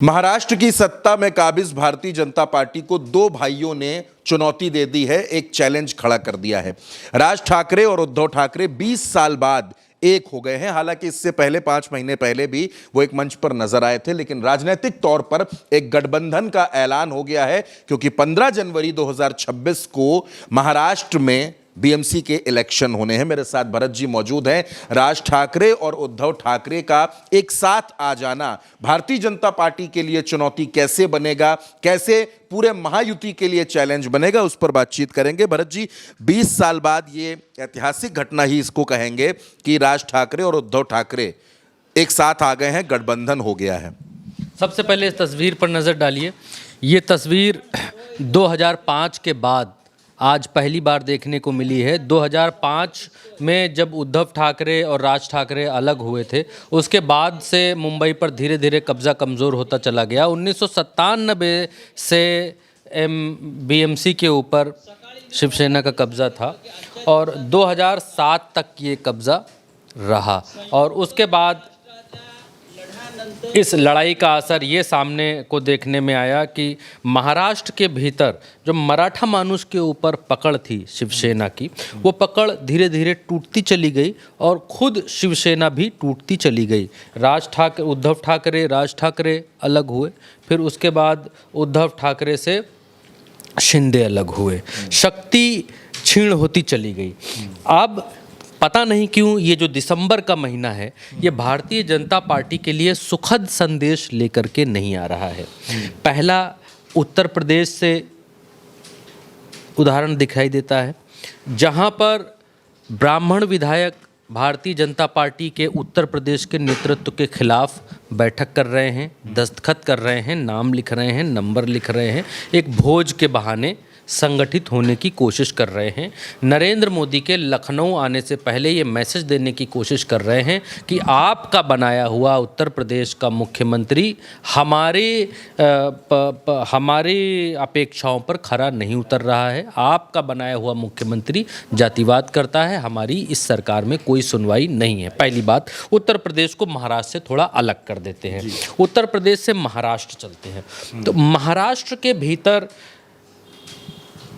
महाराष्ट्र की सत्ता में काबिज भारतीय जनता पार्टी को दो भाइयों ने चुनौती दे दी है, एक चैलेंज खड़ा कर दिया है। राज ठाकरे और उद्धव ठाकरे 20 साल बाद एक हो गए हैं। हालांकि इससे पहले 5 महीने पहले भी वो एक मंच पर नजर आए थे, लेकिन राजनीतिक तौर पर एक गठबंधन का ऐलान हो गया है, क्योंकि 15 जनवरी 2026 को महाराष्ट्र में बीएमसी के इलेक्शन होने हैं। मेरे साथ भरत जी मौजूद हैं। राज ठाकरे और उद्धव ठाकरे का एक साथ आ जाना भारतीय जनता पार्टी के लिए चुनौती कैसे बनेगा, कैसे पूरे महायुति के लिए चैलेंज बनेगा, उस पर बातचीत करेंगे। भरत जी, 20 साल बाद ये ऐतिहासिक घटना ही इसको कहेंगे कि राज ठाकरे और उद्धव ठाकरे एक साथ आ गए हैं, गठबंधन हो गया है। सबसे पहले इस तस्वीर पर नज़र डालिए। ये तस्वीर 2005 के बाद आज पहली बार देखने को मिली है। 2005 में जब उद्धव ठाकरे और राज ठाकरे अलग हुए थे, उसके बाद से मुंबई पर धीरे धीरे कब्ज़ा कमज़ोर होता चला गया। 1997 से बीएमसी के ऊपर शिवसेना का कब्ज़ा था और 2007 तक ये कब्ज़ा रहा, और उसके बाद इस लड़ाई का असर ये सामने को देखने में आया कि महाराष्ट्र के भीतर जो मराठा मानुष के ऊपर पकड़ थी शिवसेना की, वो पकड़ धीरे धीरे टूटती चली गई और खुद शिवसेना भी टूटती चली गई। उद्धव ठाकरे राज ठाकरे अलग हुए, फिर उसके बाद उद्धव ठाकरे से शिंदे अलग हुए, शक्ति क्षीण होती चली गई। अब पता नहीं क्यों ये जो दिसंबर का महीना है, ये भारतीय जनता पार्टी के लिए सुखद संदेश लेकर के नहीं आ रहा है। पहला उत्तर प्रदेश से उदाहरण दिखाई देता है, जहां पर ब्राह्मण विधायक भारतीय जनता पार्टी के उत्तर प्रदेश के नेतृत्व के खिलाफ बैठक कर रहे हैं, दस्तखत कर रहे हैं, नाम लिख रहे हैं, नंबर लिख रहे हैं, एक भोज के बहाने संगठित होने की कोशिश कर रहे हैं। नरेंद्र मोदी के लखनऊ आने से पहले ये मैसेज देने की कोशिश कर रहे हैं कि आपका बनाया हुआ उत्तर प्रदेश का मुख्यमंत्री हमारी अपेक्षाओं पर खरा नहीं उतर रहा है। आपका बनाया हुआ मुख्यमंत्री जातिवाद करता है, हमारी इस सरकार में कोई सुनवाई नहीं है। पहली बात, उत्तर प्रदेश को महाराष्ट्र से थोड़ा अलग कर देते हैं। उत्तर प्रदेश से महाराष्ट्र चलते हैं। तो महाराष्ट्र के भीतर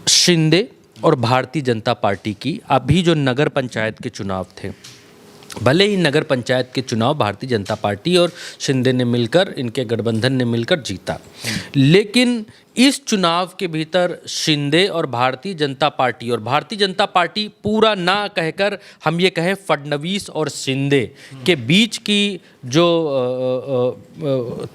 शिंदे और भारतीय जनता पार्टी की अभी जो नगर पंचायत के चुनाव थे, भले ही नगर पंचायत के चुनाव भारतीय जनता पार्टी और शिंदे ने मिलकर, इनके गठबंधन ने मिलकर जीता, लेकिन इस चुनाव के भीतर शिंदे और भारतीय जनता पार्टी पूरा ना कहकर हम ये कहें फडणवीस और शिंदे के बीच की जो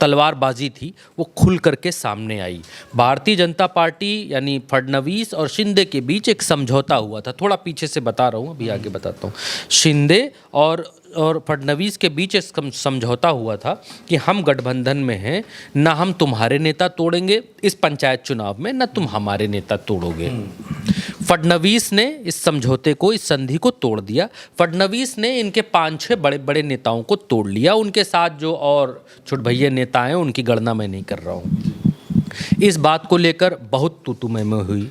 तलवारबाजी थी वो खुल करके सामने आई। भारतीय जनता पार्टी यानी फडणवीस और शिंदे के बीच एक समझौता हुआ था। थोड़ा पीछे से बता रहा हूँ, अभी आगे बताता हूँ। शिंदे और फडणवीस के बीच एक समझौता हुआ था कि हम गठबंधन में हैं, ना हम तुम्हारे नेता तोड़ेंगे इस पंचायत चुनाव में, ना तुम हमारे नेता तोड़ोगे। फडणवीस ने इस समझौते को, इस संधि को तोड़ दिया। फडणवीस ने इनके 5-6 बड़े बड़े नेताओं को तोड़ लिया। उनके साथ जो और छुटभैया नेता हैं उनकी गणना मैं नहीं कर रहा हूँ। इस बात को लेकर बहुत तू मैं हुई,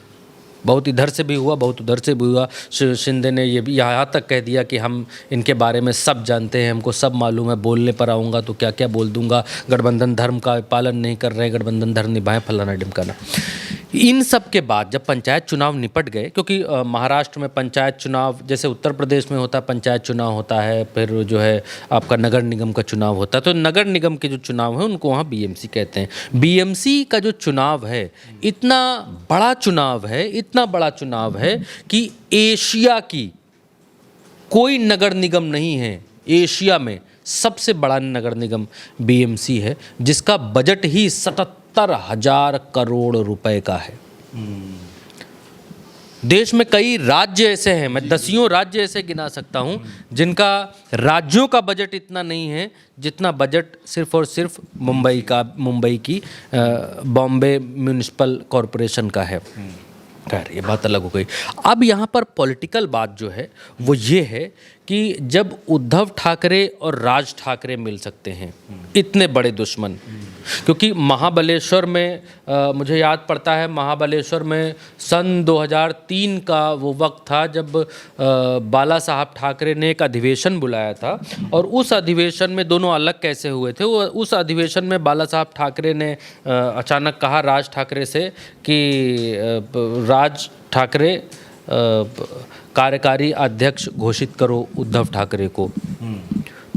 बहुत इधर से भी हुआ, बहुत उधर से भी हुआ। शिंदे ने ये भी यहाँ तक कह दिया कि हम इनके बारे में सब जानते हैं, हमको सब मालूम है, बोलने पर आऊँगा तो क्या क्या बोल दूँगा, गठबंधन धर्म का पालन नहीं कर रहे, गठबंधन धर्म निभाएं, फलाना ढिमकाना। इन सब के बाद जब पंचायत चुनाव निपट गए, क्योंकि महाराष्ट्र में पंचायत चुनाव जैसे उत्तर प्रदेश में होता है, पंचायत चुनाव होता है, फिर जो है आपका नगर निगम का चुनाव होता है, तो नगर निगम के जो चुनाव है उनको वहाँ बीएमसी कहते हैं। बीएमसी का जो चुनाव है इतना बड़ा चुनाव है कि एशिया की कोई नगर निगम नहीं है, एशिया में सबसे बड़ा नगर निगम बीएमसी है, जिसका बजट ही 77,000 करोड़ रुपए का है। देश में कई राज्य ऐसे हैं, मैं 10 राज्य ऐसे गिना सकता हूं, जिनका राज्यों का बजट इतना नहीं है जितना बजट सिर्फ और सिर्फ मुंबई की बॉम्बे म्यूनिसिपल कॉरपोरेशन का है। खैर, ये बात अलग हो गई। अब यहाँ पर पॉलिटिकल बात जो है वो ये है कि जब उद्धव ठाकरे और राज ठाकरे मिल सकते हैं, इतने बड़े दुश्मन, क्योंकि महाबलेश्वर में मुझे याद पड़ता है, महाबलेश्वर में सन 2003 का वो वक्त था जब बाला साहब ठाकरे ने एक अधिवेशन बुलाया था, और उस अधिवेशन में दोनों अलग कैसे हुए थे, वो उस अधिवेशन में बाला साहब ठाकरे ने अचानक कहा राज ठाकरे से कि राज ठाकरे कार्यकारी अध्यक्ष घोषित करो उद्धव ठाकरे को।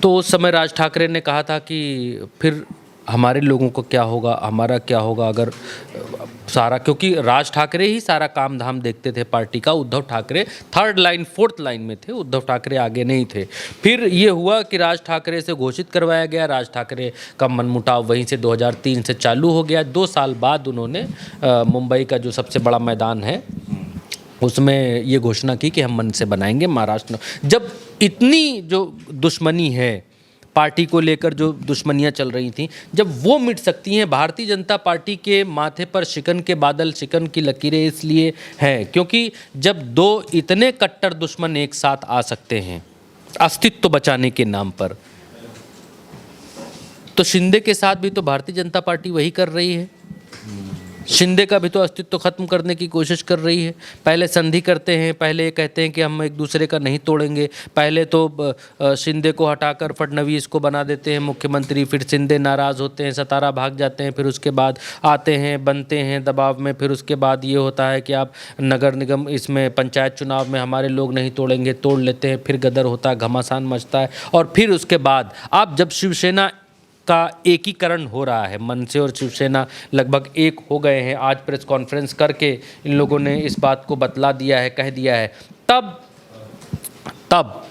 तो उस समय राज ठाकरे ने कहा था कि फिर हमारे लोगों को क्या होगा, हमारा क्या होगा अगर सारा, क्योंकि राज ठाकरे ही सारा काम धाम देखते थे पार्टी का, Uddhav Thackeray third line fourth line में थे, उद्धव ठाकरे आगे नहीं थे। फिर ये हुआ कि राज ठाकरे से घोषित करवाया गया, राज ठाकरे का मनमुटाव वहीं से 2003 से चालू हो गया। 2 साल बाद उन्होंने मुंबई का जो सबसे बड़ा मैदान है उसमें ये घोषणा की कि हम मन से बनाएंगे महाराष्ट्र। जब इतनी जो दुश्मनी है पार्टी को लेकर, जो दुश्मनियां चल रही थी, जब वो मिट सकती हैं, भारतीय जनता पार्टी के माथे पर शिकन के बादल, शिकन की लकीरें इसलिए हैं क्योंकि जब 2 इतने कट्टर दुश्मन एक साथ आ सकते हैं अस्तित्व बचाने के नाम पर, तो शिंदे के साथ भी तो भारतीय जनता पार्टी वही कर रही है। शिंदे का भी तो अस्तित्व खत्म करने की कोशिश कर रही है। पहले संधि करते हैं, पहले ये कहते हैं कि हम एक दूसरे का नहीं तोड़ेंगे, पहले तो शिंदे को हटाकर फडणवीस को बना देते हैं मुख्यमंत्री, फिर शिंदे नाराज़ होते हैं, सतारा भाग जाते हैं, फिर उसके बाद आते हैं, बनते हैं दबाव में, फिर उसके बाद ये होता है कि आप नगर निगम इसमें पंचायत चुनाव में हमारे लोग नहीं तोड़ेंगे, तोड़ लेते हैं, फिर गदर होता है, घमासान मचता है, और फिर उसके बाद आप जब शिवसेना का एकीकरण हो रहा है, मनसे और शिवसेना लगभग एक हो गए हैं, आज प्रेस कॉन्फ्रेंस करके इन लोगों ने इस बात को बतला दिया है, कह दिया है, तब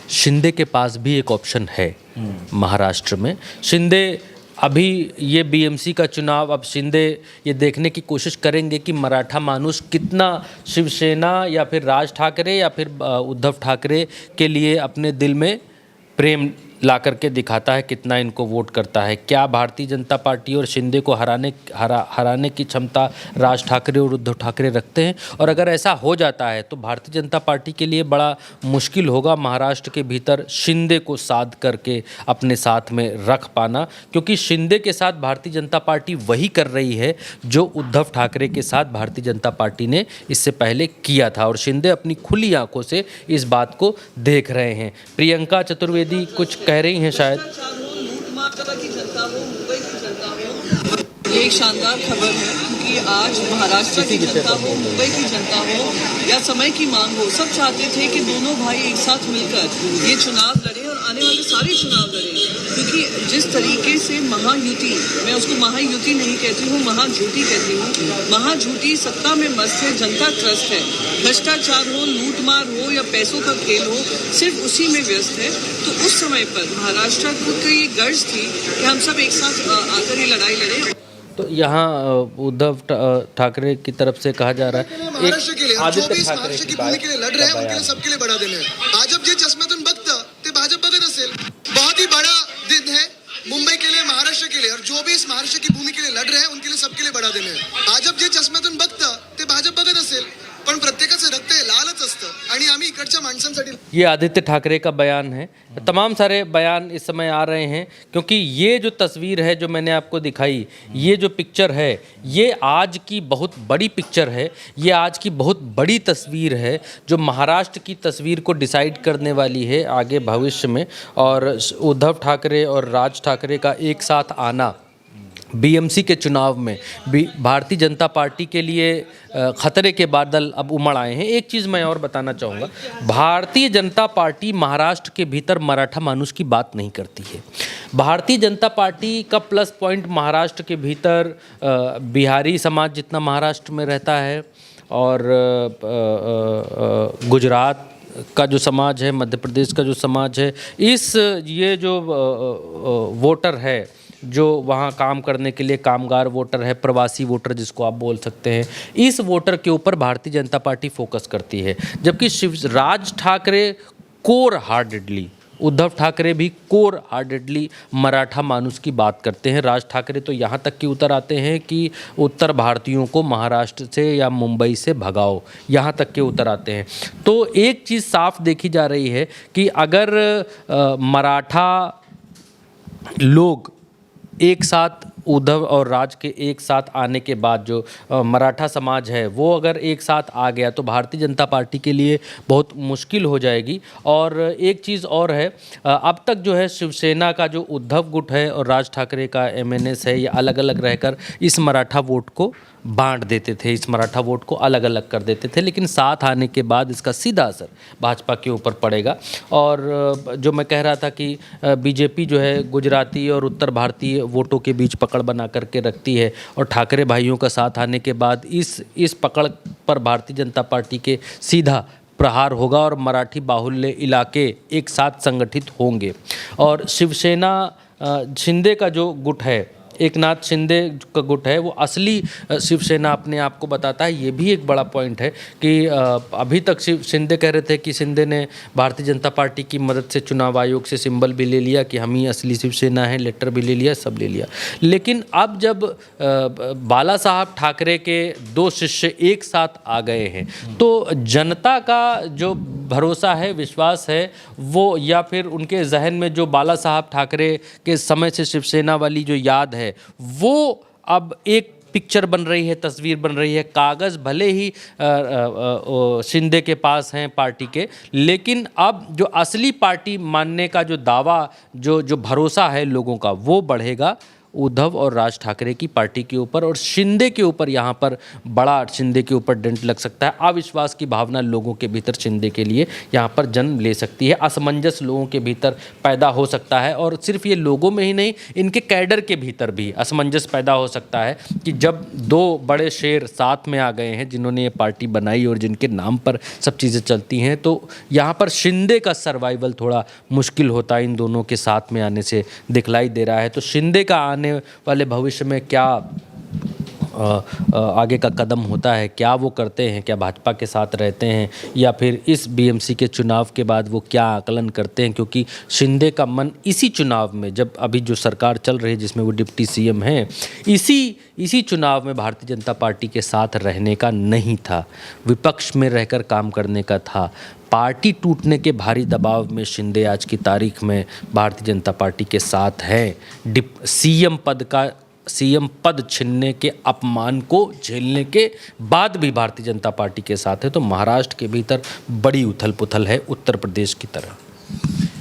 शिंदे के पास भी एक ऑप्शन है महाराष्ट्र में। शिंदे अभी ये बीएमसी का चुनाव, अब शिंदे ये देखने की कोशिश करेंगे कि मराठा मानुष कितना शिवसेना या फिर राज ठाकरे या फिर उद्धव ठाकरे के लिए अपने दिल में प्रेम ला करके दिखाता है, कितना इनको वोट करता है। क्या भारतीय जनता पार्टी और शिंदे को हराने की क्षमता राज ठाकरे और उद्धव ठाकरे रखते हैं? और अगर ऐसा हो जाता है तो भारतीय जनता पार्टी के लिए बड़ा मुश्किल होगा महाराष्ट्र के भीतर शिंदे को साध करके अपने साथ में रख पाना, क्योंकि शिंदे के साथ भारतीय जनता पार्टी वही कर रही है जो उद्धव ठाकरे के साथ भारतीय जनता पार्टी ने इससे पहले किया था, और शिंदे अपनी खुली आंखों से इस बात को देख रहे हैं। प्रियंका चतुर्वेदी कुछ कह रही हैं शायद। की जनता हो, मुंबई की जनता हो, ये एक शानदार खबर है, क्योंकि आज महाराष्ट्र की जनता हो, मुंबई की जनता हो या समय की मांग हो, सब चाहते थे कि दोनों भाई एक साथ मिलकर ये चुनाव लड़े और आने वाले सारे चुनाव लड़े, क्योंकि जिस तरीके से महायुति, मैं उसको महायुति नहीं कहती हूँ, महाझूठी कहती हूँ, महाझूठी सत्ता में मस्त है, जनता त्रस्त है, भ्रष्टाचार हो, लूटमार हो या पैसों का खेल हो, सिर्फ उसी में व्यस्त है। तो उस समय पर महाराष्ट्र को ये गर्ज थी कि हम सब एक साथ आकर ये लड़ाई लड़े। तो यहाँ उद्धव ठाकरे की तरफ से कहा जा रहा है, महाराष्ट्र के लिए आदित्य 24 ठाकरे महाराष्ट्र की की भूमि के लिए लढ रहे हैं, उनके लिए सबके लिए बड़ा दिन है। भाजप जे चष्म्यातून बघतं ते भाजप बघत असेल, बहुत ही बड़ा दिन है मुंबई के लिए, महाराष्ट्र के लिए, और जो भी इस महाराष्ट्र की भूमि के लिए लढ रहे हैं उनके लिए सबके लिए बड़ा दिन है। भाजप जे चष्म्यातून बघतं ते भाजप बघत असेल, पण प्रत्येकाचं रक्त हे लालच असतं आणि आम्ही इकडच्या माणसांसाठी। ये आदित्य ठाकरे का बयान है। तमाम सारे बयान इस समय आ रहे हैं, क्योंकि ये जो तस्वीर है जो मैंने आपको दिखाई, ये जो पिक्चर है, ये आज की बहुत बड़ी पिक्चर है, ये आज की बहुत बड़ी तस्वीर है जो महाराष्ट्र की तस्वीर को डिसाइड करने वाली है आगे भविष्य में। और उद्धव ठाकरे और राज ठाकरे का एक साथ आना बीएमसी के चुनाव में भारतीय जनता पार्टी के लिए खतरे के बादल अब उमड़ आए हैं। एक चीज़ मैं और बताना चाहूँगा, भारतीय जनता पार्टी महाराष्ट्र के भीतर मराठा मानुष की बात नहीं करती है। भारतीय जनता पार्टी का प्लस पॉइंट महाराष्ट्र के भीतर बिहारी समाज जितना महाराष्ट्र में रहता है, और गुजरात का जो समाज है, मध्य प्रदेश का जो समाज है, ये जो वोटर है जो वहाँ काम करने के लिए कामगार वोटर है, प्रवासी वोटर जिसको आप बोल सकते हैं, इस वोटर के ऊपर भारतीय जनता पार्टी फोकस करती है। जबकि राज ठाकरे कोर हार्टेडली उद्धव ठाकरे भी कोर हार्टेडली मराठा मानुस की बात करते हैं। राज ठाकरे तो यहाँ तक कि उतर आते हैं कि उत्तर भारतीयों को महाराष्ट्र से या मुंबई से भगाओ, यहाँ तक के उतर आते हैं। तो एक चीज़ साफ देखी जा रही है कि अगर मराठा लोग एक साथ, उद्धव और राज के एक साथ आने के बाद जो मराठा समाज है वो अगर एक साथ आ गया तो भारतीय जनता पार्टी के लिए बहुत मुश्किल हो जाएगी। और एक चीज़ और है, अब तक जो है शिवसेना का जो उद्धव गुट है और राज ठाकरे का MNS है, ये अलग अलग रहकर इस मराठा वोट को बांट देते थे, इस मराठा वोट को अलग अलग कर देते थे। लेकिन साथ आने के बाद इसका सीधा असर भाजपा के ऊपर पड़ेगा। और जो मैं कह रहा था कि बीजेपी जो है गुजराती और उत्तर भारतीय वोटों के बीच पकड़ बना करके रखती है, और ठाकरे भाइयों का साथ आने के बाद इस पकड़ पर भारतीय जनता पार्टी के सीधा प्रहार होगा और मराठी बाहुल्य इलाके एक साथ संगठित होंगे। और शिवसेना शिंदे का जो गुट है, एकनाथ शिंदे का गुट है, वो असली शिवसेना अपने आप को बताता है। ये भी एक बड़ा पॉइंट है कि अभी तक शिंदे कह रहे थे कि शिंदे ने भारतीय जनता पार्टी की मदद से चुनाव आयोग से सिंबल भी ले लिया कि हम ही असली शिवसेना है, लेटर भी ले लिया, सब ले लिया। लेकिन अब जब बाला साहब ठाकरे के 2 शिष्य एक साथ आ गए हैं तो जनता का जो भरोसा है, विश्वास है, वो या फिर उनके जहन में जो बाला साहब ठाकरे के समय से शिवसेना वाली जो याद है वो अब एक पिक्चर बन रही है, तस्वीर बन रही है। कागज़ भले ही शिंदे के पास हैं पार्टी के, लेकिन अब जो असली पार्टी मानने का जो दावा, जो भरोसा है लोगों का, वो बढ़ेगा उद्धव और राज ठाकरे की पार्टी के ऊपर। और शिंदे के ऊपर यहाँ पर बड़ा शिंदे के ऊपर डेंट लग सकता है। अविश्वास की भावना लोगों के भीतर शिंदे के लिए यहाँ पर जन्म ले सकती है, असमंजस लोगों के भीतर पैदा हो सकता है। और सिर्फ ये लोगों में ही नहीं, इनके कैडर के भीतर भी असमंजस पैदा हो सकता है कि जब 2 बड़े शेर साथ में आ गए हैं जिन्होंने ये पार्टी बनाई और जिनके नाम पर सब चीज़ें चलती हैं, तो यहाँ पर शिंदे का सर्वाइवल थोड़ा मुश्किल होता है इन दोनों के साथ में आने से दिखलाई दे रहा है। तो शिंदे का आने वाले भविष्य में क्या आगे का कदम होता है, क्या वो करते हैं, क्या भाजपा के साथ रहते हैं या फिर इस BMC के चुनाव के बाद वो क्या आकलन करते हैं, क्योंकि शिंदे का मन इसी चुनाव में, जब अभी जो सरकार चल रही है जिसमें वो डिप्टी CM हैं, इसी चुनाव में भारतीय जनता पार्टी के साथ रहने का नहीं था, विपक्ष में रहकर काम करने का था। पार्टी टूटने के भारी दबाव में शिंदे आज की तारीख में भारतीय जनता पार्टी के साथ है। CM पद छीनने के अपमान को झेलने के बाद भी भारतीय जनता पार्टी के साथ है। तो महाराष्ट्र के भीतर बड़ी उथल पुथल है उत्तर प्रदेश की तरह।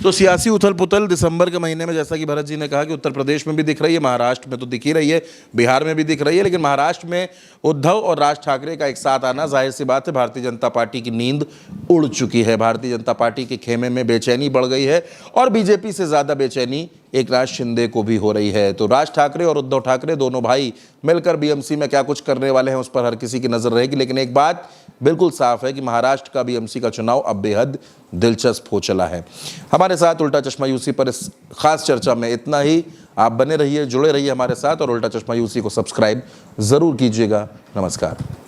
तो सियासी उथल पुथल दिसंबर के महीने में, जैसा कि भरत जी ने कहा, कि उत्तर प्रदेश में भी दिख रही है, महाराष्ट्र में तो दिख ही रही है, बिहार में भी दिख रही है। लेकिन महाराष्ट्र में उद्धव और राज ठाकरे का एक साथ आना, जाहिर सी बात है भारतीय जनता पार्टी की नींद उड़ चुकी है। भारतीय जनता पार्टी के खेमे में बेचैनी बढ़ गई है और बीजेपी से ज़्यादा बेचैनी एकनाथ शिंदे को भी हो रही है। तो राज ठाकरे और उद्धव ठाकरे दोनों भाई मिलकर BMC में क्या कुछ करने वाले हैं उस पर हर किसी की नज़र रहेगी। लेकिन एक बात बिल्कुल साफ है कि महाराष्ट्र का BMC का चुनाव अब बेहद दिलचस्प हो चला है। हमारे साथ उल्टा चश्मा UC पर इस खास चर्चा में इतना ही। आप बने रहिए, जुड़े रहिए हमारे साथ और उल्टा चश्मा UC को सब्सक्राइब ज़रूर कीजिएगा। नमस्कार।